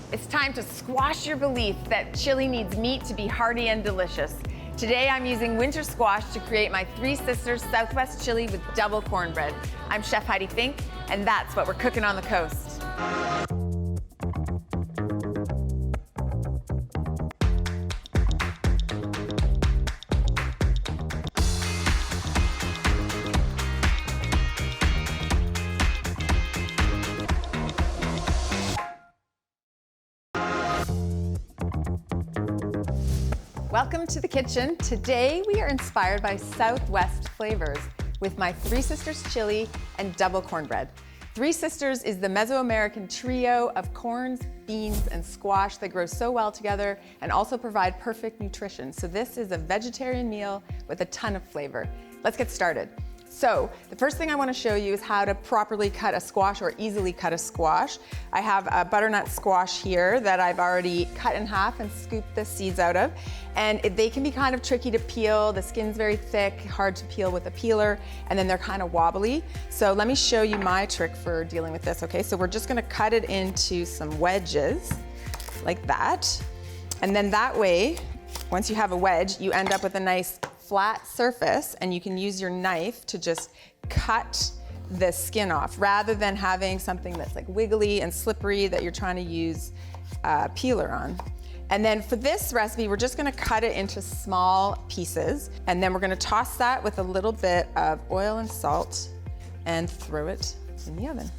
It's time to squash your belief that chili needs meat to be hearty and delicious. Today I'm using winter squash to create my Three Sisters Southwest chili with double cornbread. I'm Chef Heidi Fink, and that's what we're cooking on the coast. Welcome to the kitchen. Today we are inspired by Southwest flavors with my Three Sisters chili and double cornbread. Three Sisters is the Mesoamerican trio of corns, beans, and squash that grow so well together and also provide perfect nutrition. So this is a vegetarian meal with a ton of flavor. Let's get started. So the first thing I want to show you is how to properly cut a squash or easily cut a squash. I have a butternut squash here that I've already cut in half and scooped the seeds out of. And they can be kind of tricky to peel. The skin's very thick, hard to peel with a peeler, and then they're kind of wobbly. So let me show you my trick for dealing with this, okay? So we're just gonna cut it into some wedges like that. And then that way, once you have a wedge, you end up with a nice flat surface, and you can use your knife to just cut the skin off rather than having something that's like wiggly and slippery that you're trying to use a peeler on. And then for this recipe, we're just gonna cut it into small pieces, and then we're gonna toss that with a little bit of oil and salt and throw it in the oven.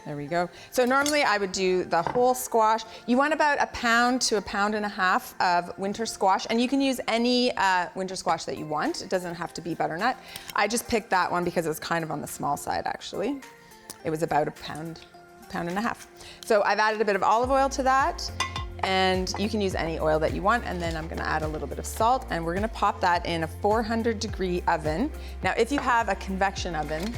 There we go. So normally I would do the whole squash. You want about 1 pound to 1.5 pounds of winter squash, and you can use any winter squash that you want. It doesn't have to be butternut. I just picked that one because it was kind of on the small side, actually. It was about 1 pound, 1.5 pounds. So I've added a bit of olive oil to that, and you can use any oil that you want, and then I'm gonna add a little bit of salt, and we're gonna pop that in a 400-degree oven. Now, if you have a convection oven,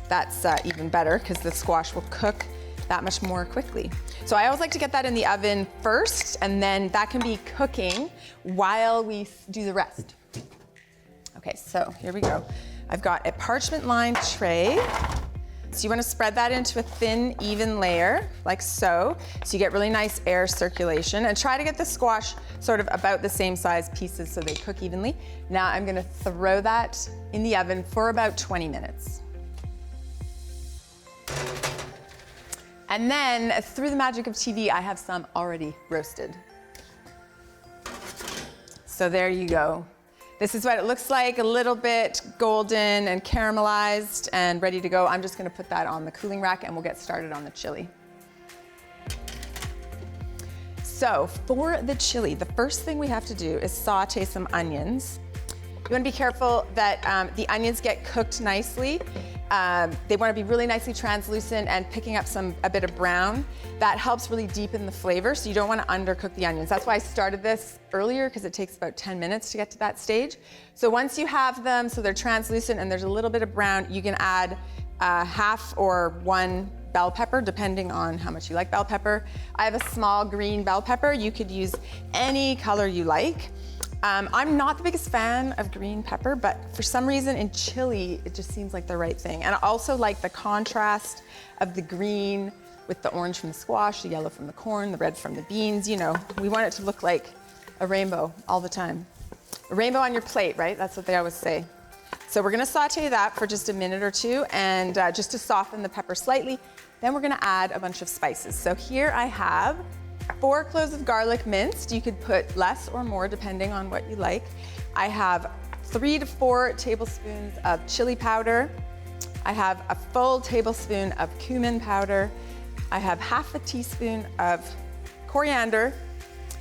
that's even better because the squash will cook that much more quickly. So I always like to get that in the oven first, and then that can be cooking while we do the rest. Okay, so here we go. I've got a parchment-lined tray. So you want to spread that into a thin, even layer, like so you get really nice air circulation, and try to get the squash sort of about the same size pieces so they cook evenly. Now I'm gonna throw that in the oven for about 20 minutes. And then, through the magic of TV, I have some already roasted. So there you go. This is what it looks like, a little bit golden and caramelized and ready to go. I'm just gonna put that on the cooling rack and we'll get started on the chili. So for the chili, the first thing we have to do is saute some onions. You wanna be careful that the onions get cooked nicely. They want to be really nicely translucent and picking up a bit of brown. That helps really deepen the flavor, so you don't want to undercook the onions. That's why I started this earlier, because it takes about 10 minutes to get to that stage. So once you have them, so they're translucent and there's a little bit of brown, you can add half or 1 bell pepper, depending on how much you like bell pepper. I have a small green bell pepper. You could use any color you like. I'm not the biggest fan of green pepper, but for some reason in chili, it just seems like the right thing. And I also like the contrast of the green with the orange from the squash, the yellow from the corn, the red from the beans. You know, we want it to look like a rainbow all the time. A rainbow on your plate, right? That's what they always say. So we're gonna saute that for just a minute or two, and just to soften the pepper slightly. Then we're gonna add a bunch of spices. So here I have 4 cloves of garlic minced. You could put less or more depending on what you like. I have 3 to 4 tablespoons of chili powder. I have a full tablespoon of cumin powder. I have half a teaspoon of coriander,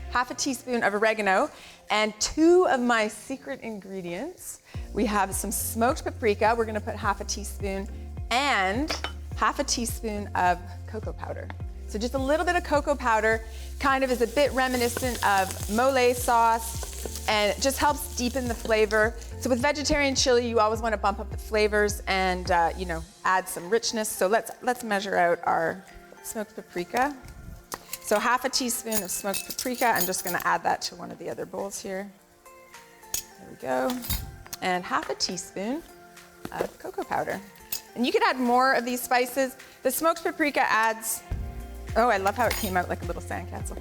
half a teaspoon of oregano, and 2 of my secret ingredients. We have some smoked paprika. We're gonna put half a teaspoon, and half a teaspoon of cocoa powder. So just a little bit of cocoa powder, kind of is a bit reminiscent of mole sauce, and it just helps deepen the flavor. So with vegetarian chili, you always want to bump up the flavors and you know, add some richness. So let's measure out our smoked paprika. So half a teaspoon of smoked paprika. I'm just going to add that to one of the other bowls here. There we go. And half a teaspoon of cocoa powder. And you could add more of these spices. The smoked paprika adds Oh, I love how it came out like a little sandcastle.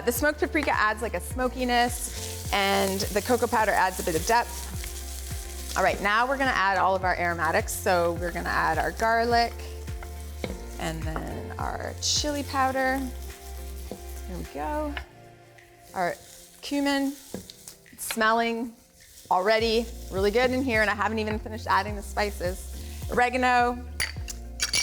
The smoked paprika adds like a smokiness, and the cocoa powder adds a bit of depth. All right, now we're gonna add all of our aromatics. So we're gonna add our garlic, and then our chili powder. Here we go. Our cumin, it's smelling already really good in here, and I haven't even finished adding the spices. Oregano,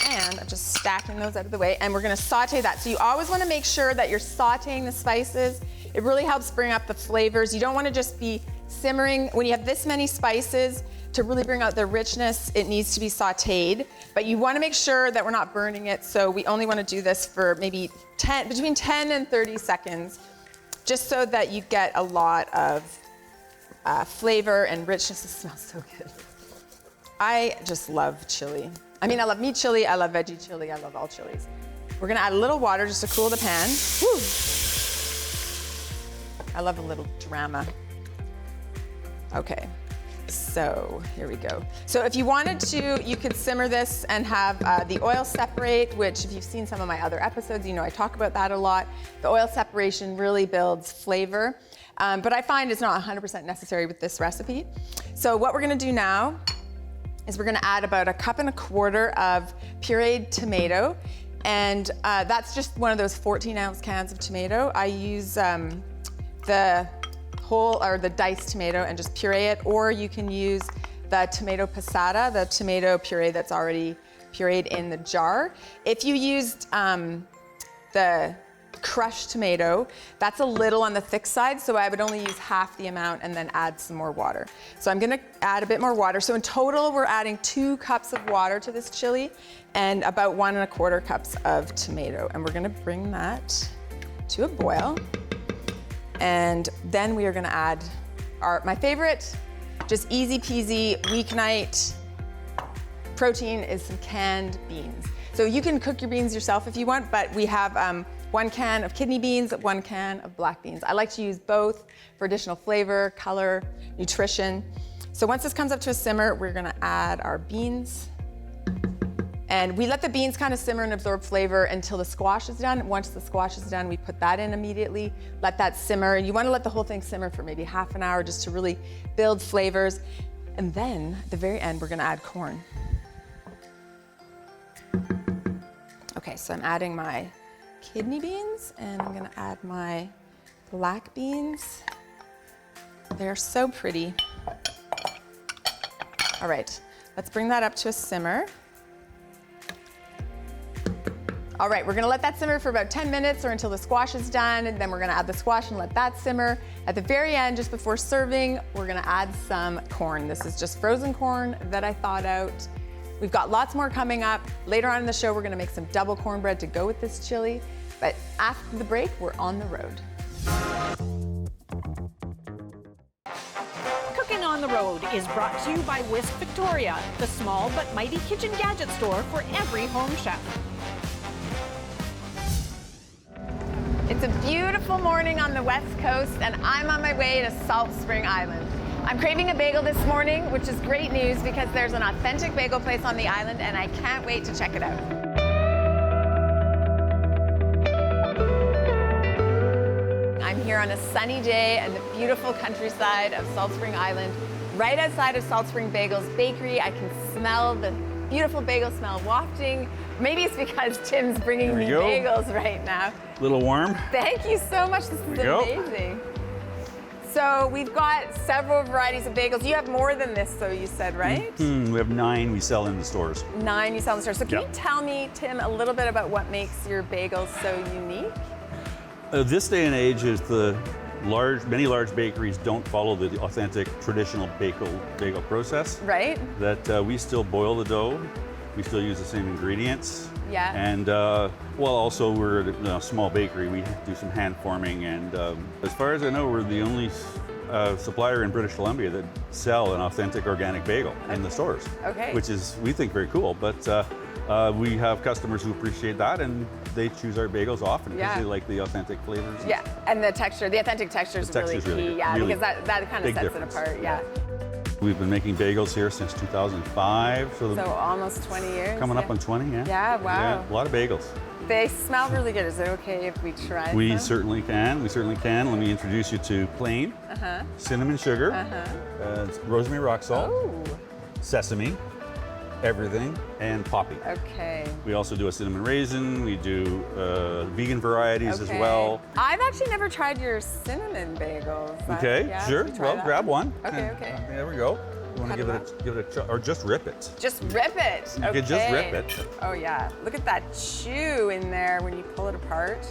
and I'm just stacking those out of the way, and we're gonna saute that. So you always wanna make sure that you're sauteing the spices. It really helps bring up the flavors. You don't wanna just be simmering. When you have this many spices, to really bring out the richness, it needs to be sauteed, but you wanna make sure that we're not burning it, so we only wanna do this for maybe between 10 and 30 seconds, just so that you get a lot of flavor and richness. It smells so good. I just love chili. I mean, I love meat chili, I love veggie chili, I love all chilies. We're gonna add a little water just to cool the pan. Woo. I love a little drama. Okay, so here we go. So if you wanted to, you could simmer this and have the oil separate, which if you've seen some of my other episodes, you know I talk about that a lot. The oil separation really builds flavor, but I find it's not 100% necessary with this recipe. So what we're gonna do now is we're gonna add about 1.25 cups of pureed tomato, and that's just one of those 14-ounce cans of tomato. I use the whole or the diced tomato and just puree it, or you can use the tomato passata, the tomato puree that's already pureed in the jar. If you used the crushed tomato, that's a little on the thick side, so I would only use half the amount and then add some more water. So I'm gonna add a bit more water. So in total, we're adding 2 cups of water to this chili and about 1.25 cups of tomato. And we're gonna bring that to a boil. And then we are gonna add my favorite, just easy peasy weeknight protein is some canned beans. So you can cook your beans yourself if you want, but we have 1 can of kidney beans, 1 can of black beans. I like to use both for additional flavor, color, nutrition. So once this comes up to a simmer, we're gonna add our beans. And we let the beans kind of simmer and absorb flavor until the squash is done. Once the squash is done, we put that in immediately, let that simmer. And you wanna let the whole thing simmer for maybe half an hour just to really build flavors. And then at the very end, we're gonna add corn. Okay, so I'm adding my kidney beans, and I'm gonna add my black beans. They're so pretty. All right, let's bring that up to a simmer. All right, we're gonna let that simmer for about 10 minutes or until the squash is done, and then we're gonna add the squash and let that simmer. At the very end, just before serving, we're gonna add some corn. This is just frozen corn that I thawed out. We've got lots more coming up. Later on in the show, we're gonna make some double cornbread to go with this chili. But after the break, we're on the road. Cooking on the Road is brought to you by Whisk Victoria, the small but mighty kitchen gadget store for every home chef. It's a beautiful morning on the West Coast, and I'm on my way to Salt Spring Island. I'm craving a bagel this morning, which is great news because there's an authentic bagel place on the island, and I can't wait to check it out. I'm here on a sunny day in the beautiful countryside of Salt Spring Island, right outside of Salt Spring Bagels Bakery. I can smell the beautiful bagel smell wafting. Maybe it's because Tim's bringing me bagels right now. A little warm. Thank you so much. This is amazing. So we've got several varieties of bagels. You have more than this, so you said, right? We have 9 we sell in the stores. 9 you sell in the stores. So can you tell me, Tim, a little bit about what makes your bagels so unique? This day and age is many large bakeries don't follow the authentic traditional bagel process. Right. That we still boil the dough, we still use the same ingredients. Yeah. And also we're a small bakery. We do some hand forming, and as far as I know, we're the only supplier in British Columbia that sell an authentic organic bagel in the stores. Okay. Which is, we think, very cool. But we have customers who appreciate that, and they choose our bagels often because they like the authentic flavors. Yeah, and the texture, the authentic texture is really key. Really, yeah, really because that kind of sets difference. it apart. Yeah. We've been making bagels here since 2005. So almost 20 years. Coming up on 20, yeah. Yeah, wow. Yeah, a lot of bagels. They smell really good. Is it okay if we try them? We certainly can. We certainly can. Let me introduce you to plain, cinnamon sugar, rosemary rock salt, Oh, sesame, everything, and poppy. okay. We also do a cinnamon raisin. We do vegan varieties as well. I've actually never tried your cinnamon bagels. Okay, Yeah, sure. should we try Well, that? grab one. Okay, okay. There we go. You want Cut to give it it a or just rip it. Just rip it. You okay. could just rip it. Oh yeah. Look at that chew in there when you pull it apart.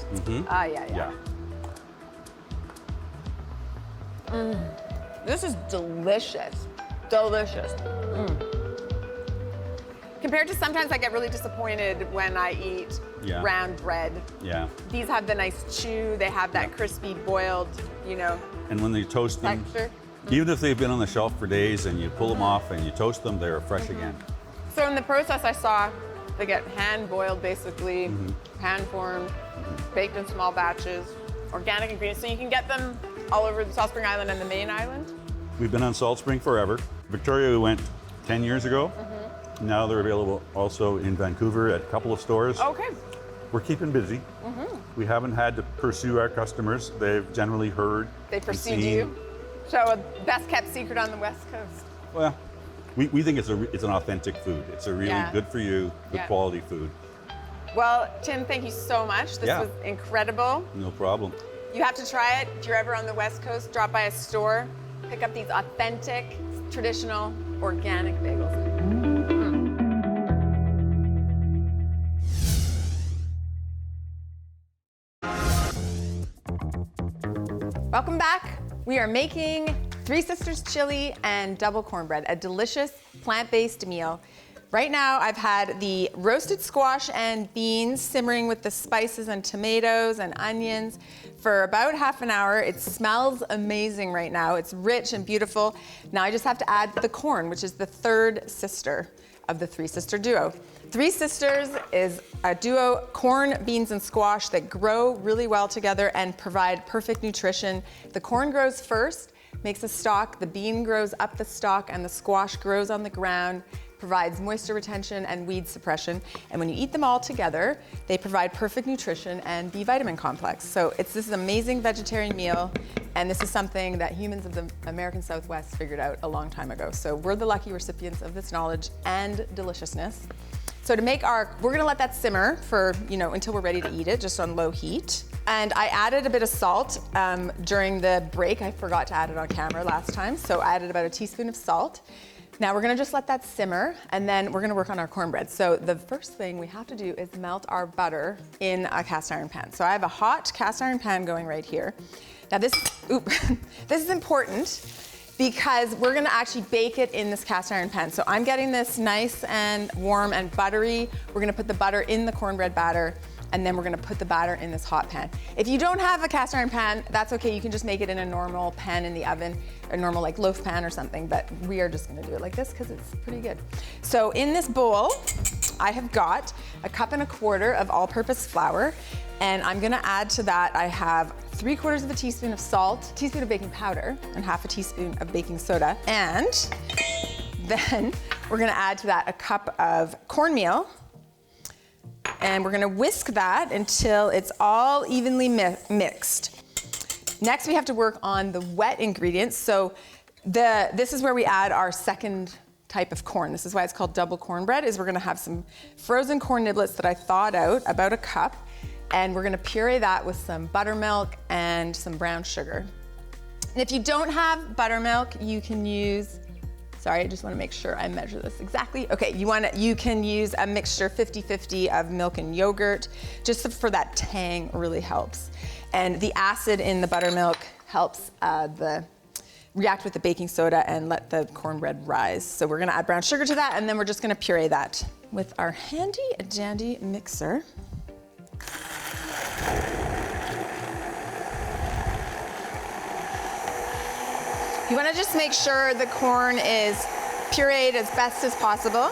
Ah, yeah. This is delicious. Delicious. Compared to sometimes I get really disappointed when I eat round bread. Yeah. These have the nice chew. They have that crispy boiled, you know, And when you toast them, texture. even if they've been on the shelf for days and you pull them off and you toast them, they're fresh again. So in the process I saw they get hand boiled basically, hand formed, baked in small batches, organic ingredients. So you can get them all over the Salt Spring Island and the main island. We've been on Salt Spring forever. Victoria, we went 10 years ago. Now they're available also in Vancouver at a couple of stores. Okay. We're keeping busy. We haven't had to pursue our customers. They've generally heard. They and pursued seen. you. So a best kept secret on the West Coast. Well, we think it's an authentic food. It's a really good for you, good quality food. Well, Tim, thank you so much. This was incredible. No problem. You have to try it. If you're ever on the West Coast, drop by a store, pick up these authentic, traditional, organic bagels. Welcome back. We are making Three Sisters chili and double cornbread, a delicious plant-based meal. Right now, I've had the roasted squash and beans simmering with the spices and tomatoes and onions for about half an hour. It smells amazing right now. It's rich and beautiful. Now I just have to add the corn, which is the third sister of the Three Sister duo. Three Sisters is a duo, corn, beans, and squash that grow really well together and provide perfect nutrition. The corn grows first, makes a stalk, the bean grows up the stalk, and the squash grows on the ground, provides moisture retention and weed suppression. And when you eat them all together, they provide perfect nutrition and B vitamin complex. So this is an amazing vegetarian meal, and this is something that humans of the American Southwest figured out a long time ago. So we're the lucky recipients of this knowledge and deliciousness. So to make we're gonna let that simmer for, until we're ready to eat it, just on low heat. And I added a bit of salt during the break. I forgot to add it on camera last time, so I added about a teaspoon of salt. Now we're gonna just let that simmer, and then we're gonna work on our cornbread. So the first thing we have to do is melt our butter in a cast iron pan. So I have a hot cast iron pan going right here. Now this is important because we're gonna actually bake it in this cast iron pan. So I'm getting this nice and warm and buttery. We're gonna put the butter in the cornbread batter, and then we're gonna put the batter in this hot pan. If you don't have a cast iron pan, that's okay. You can just make it in a normal pan in the oven, a normal like loaf pan or something, but we are just gonna do it like this because it's pretty good. So in this bowl, I have got 1.25 cups of all-purpose flour, and I'm gonna add to that, I have 3/4 of a teaspoon of salt, teaspoon of baking powder, and 1/2 teaspoon of baking soda. And then we're gonna add to that 1 cup of cornmeal, and we're gonna whisk that until it's all evenly mixed. Next, we have to work on the wet ingredients. So this is where we add our second type of corn. This is why it's called double cornbread, is we're gonna have some frozen corn niblets that I thawed out, about 1 cup, and we're gonna puree that with some buttermilk and some brown sugar. And if you don't have buttermilk, you can use, sorry, I just wanna make sure I measure this exactly. Okay, you can use a mixture 50-50 of milk and yogurt, just for that tang really helps. And the acid in the buttermilk helps react with the baking soda and let the cornbread rise. So we're gonna add brown sugar to that, and then we're just gonna puree that with our handy dandy mixer. You wanna just make sure the corn is pureed as best as possible.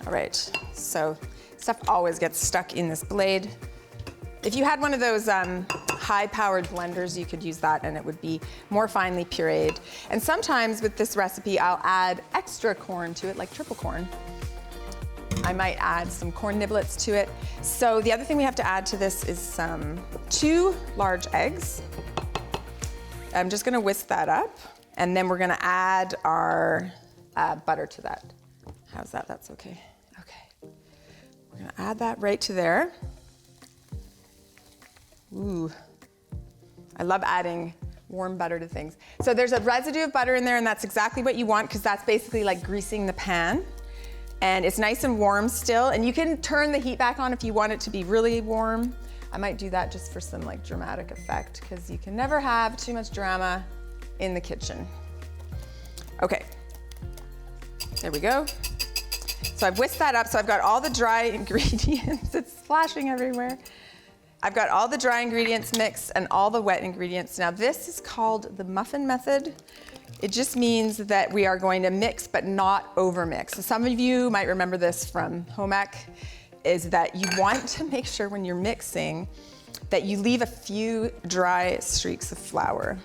All right, so stuff always gets stuck in this blade. If you had one of those high-powered blenders, you could use that and it would be more finely pureed. And sometimes with this recipe, I'll add extra corn to it, like triple corn. I might add some corn niblets to it. So the other thing we have to add to this is some 2 large eggs. I'm just gonna whisk that up, and then we're gonna add our butter to that. How's that? That's okay. Okay. We're gonna add that right to there. Ooh. I love adding warm butter to things. So there's a residue of butter in there, and that's exactly what you want, because that's basically like greasing the pan. And it's nice and warm still, and you can turn the heat back on if you want it to be really warm. I might do that just for some like dramatic effect, because you can never have too much drama in the kitchen. Okay, there we go. So I've whisked that up, so I've got all the dry ingredients. It's splashing everywhere. I've got all the dry ingredients mixed and all the wet ingredients. Now this is called the muffin method. It just means that we are going to mix but not overmix. So some of you might remember this from home ec, is that you want to make sure when you're mixing that you leave a few dry streaks of flour.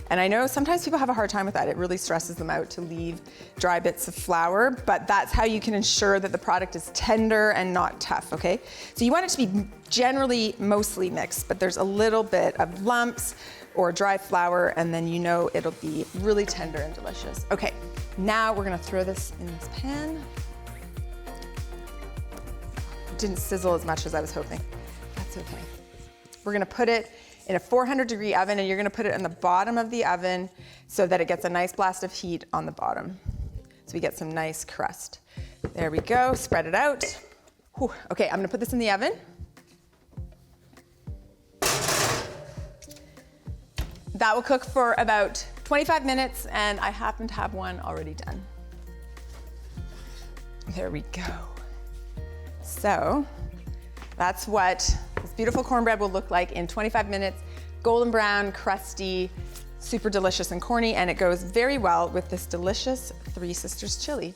And I know sometimes people have a hard time with that. It really stresses them out to leave dry bits of flour, but that's how you can ensure that the product is tender and not tough, okay? So you want it to be generally mostly mixed, but there's a little bit of lumps or dry flour, and then you know it'll be really tender and delicious. Okay, now we're gonna throw this in this pan. It didn't sizzle as much as I was hoping. That's okay. We're gonna put it in a 400-degree oven, and you're gonna put it in the bottom of the oven so that it gets a nice blast of heat on the bottom. So we get some nice crust. There we go, spread it out. Whew. Okay, I'm gonna put this in the oven. That will cook for about 25 minutes, and I happen to have one already done. There we go. So that's what this beautiful cornbread will look like in 25 minutes. Golden brown, crusty, super delicious and corny, and it goes very well with this delicious Three Sisters chili.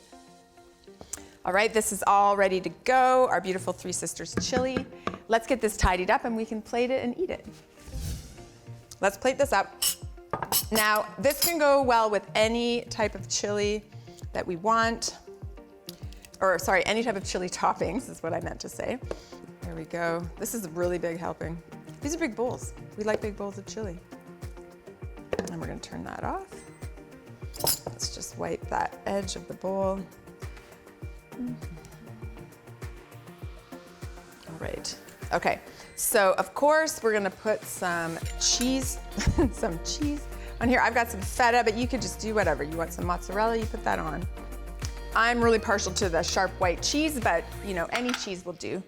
All right, this is all ready to go, our beautiful Three Sisters chili. Let's get this tidied up and we can plate it and eat it. Let's plate this up. Now, this can go well with any type of chili that we want, or sorry, any type of chili toppings is what I meant to say. There we go. This is a really big helping. These are big bowls. We like big bowls of chili. And we're gonna turn that off. Let's just wipe that edge of the bowl. All right, okay. So of course we're gonna put some cheese, some cheese on here. I've got some feta, but you could just do whatever. You want some mozzarella, you put that on. I'm really partial to the sharp white cheese, but you know, any cheese will do.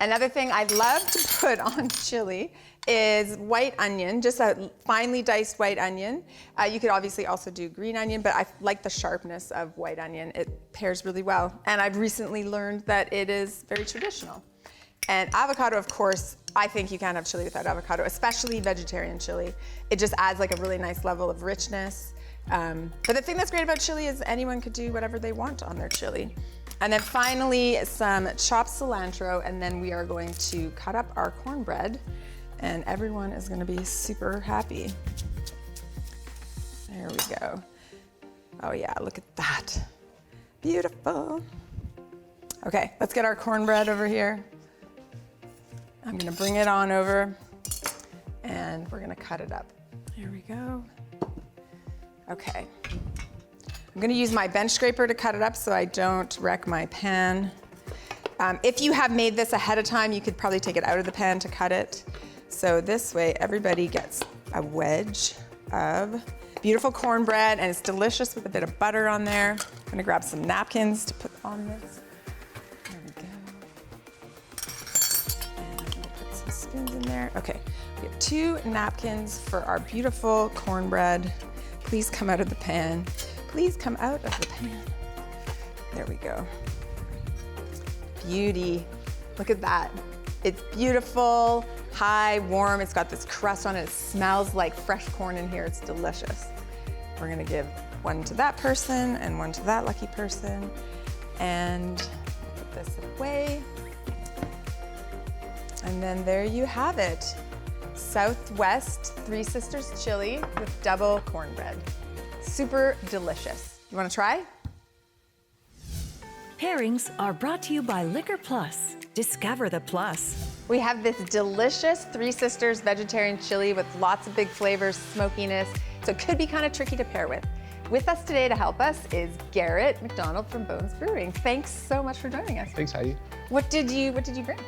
Another thing I'd love to put on chili is white onion, just a finely diced white onion. You could obviously also do green onion, but I like the sharpness of white onion. It pairs really well. And I've recently learned that it is very traditional. And avocado, of course, I think you can't have chili without avocado, especially vegetarian chili. It just adds like a really nice level of richness. But the thing that's great about chili is anyone could do whatever they want on their chili. And then finally, some chopped cilantro, and then we are going to cut up our cornbread, and everyone is gonna be super happy. There we go. Oh yeah, look at that. Beautiful. Okay, let's get our cornbread over here. I'm gonna bring it on over, and we're gonna cut it up. Here we go. Okay. I'm gonna use my bench scraper to cut it up so I don't wreck my pan. If you have made this ahead of time, you could probably take it out of the pan to cut it. So this way, everybody gets a wedge of beautiful cornbread, and it's delicious with a bit of butter on there. I'm gonna grab some napkins to put on this. There we go. And I'm gonna put some spoons in there. Okay, we have 2 napkins for our beautiful cornbread. Please come out of the pan. Please come out of the pan. There we go. Beauty. Look at that. It's beautiful, high, warm. It's got this crust on it. It smells like fresh corn in here. It's delicious. We're gonna give one to that person and one to that lucky person. And put this away. And then there you have it. Southwest Three Sisters chili with double cornbread. Super delicious. You wanna try? Pairings are brought to you by Liquor Plus. Discover the plus. We have this delicious Three Sisters vegetarian chili with lots of big flavors, smokiness, so it could be kind of tricky to pair with. With us today to help us is Garrett McDonald from Bones Brewing. Thanks so much for joining us. Thanks, Heidi. What did you bring?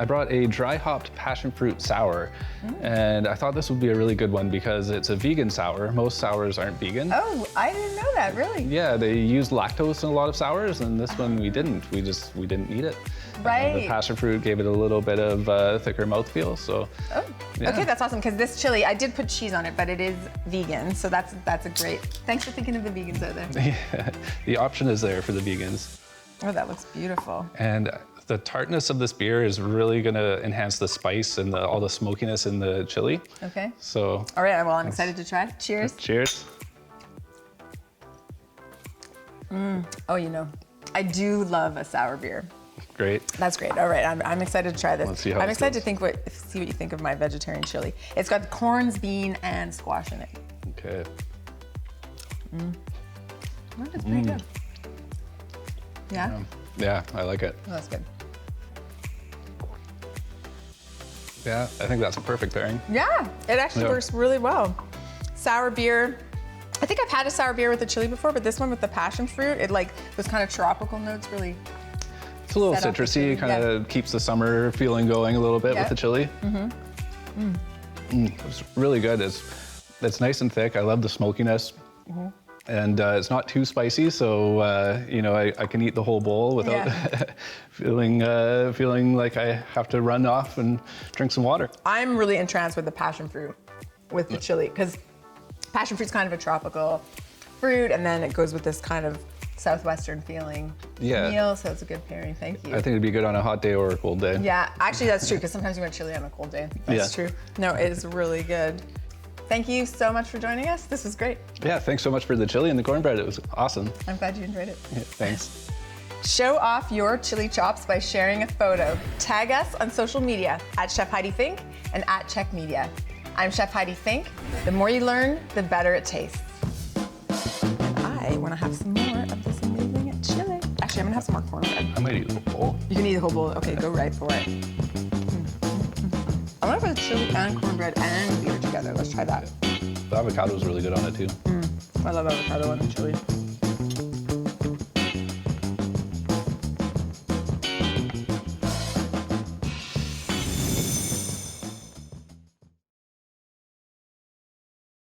I brought a dry hopped passion fruit sour, and I thought this would be a really good one because it's a vegan sour. Most sours aren't vegan. Oh, I didn't know that, really. Yeah, they use lactose in a lot of sours, and this one we didn't. We didn't need it. Right. The passion fruit gave it a little bit of thicker mouthfeel, so. Oh, yeah. okay, that's awesome, because this chili, I did put cheese on it, but it is vegan, so that's a great, thanks for thinking of the vegans out there. Yeah, the option is there for the vegans. Oh, that looks beautiful. And the tartness of this beer is really gonna enhance the spice and all the smokiness in the chili. Okay. So. All right, well, I'm excited to try. Cheers. Cheers. Oh, you know, I do love a sour beer. Great. That's great. All right, I'm excited to try this. Let's see how I'm this excited goes. to see what you think of my vegetarian chili. It's got corns, bean, and squash in it. Okay. That's pretty good. Yeah? Yeah, I like it. Oh, that's good. Yeah, I think that's a perfect pairing. Yeah, it actually Yeah. works really well. Sour beer. I think I've had a sour beer with the chili before, but this one with the passion fruit, it like those kind of tropical notes really. It's a little Set off the chili, citrusy, kind of keeps the summer feeling going a little bit Yeah. with the chili. It's really good. It's nice and thick. I love the smokiness. And it's not too spicy, so you know I can eat the whole bowl without feeling like I have to run off and drink some water. I'm really entranced with the passion fruit with the chili, because passion fruit's kind of a tropical fruit, and then it goes with this kind of southwestern feeling meal, so it's a good pairing. Thank you. I think it'd be good on a hot day or a cold day. Yeah, actually that's true, because sometimes you want chili on a cold day. That's Yeah. true. No, it is really good. Thank you so much for joining us. This was great. Yeah, thanks so much for the chili and the cornbread. It was awesome. I'm glad you enjoyed it. Yeah, thanks. Show off your chili chops by sharing a photo. Tag us on social media at Chef Heidi Fink and at CHEK Media. I'm Chef Heidi Fink. The more you learn, the better it tastes. And I want to have some more of this amazing chili. Actually, I'm gonna have some more cornbread. I might eat the whole bowl. You can eat the whole bowl. Okay, go right for it. I want to put chili and cornbread and beer together. Let's try that. The avocado is really good on it too. I love avocado on the chili.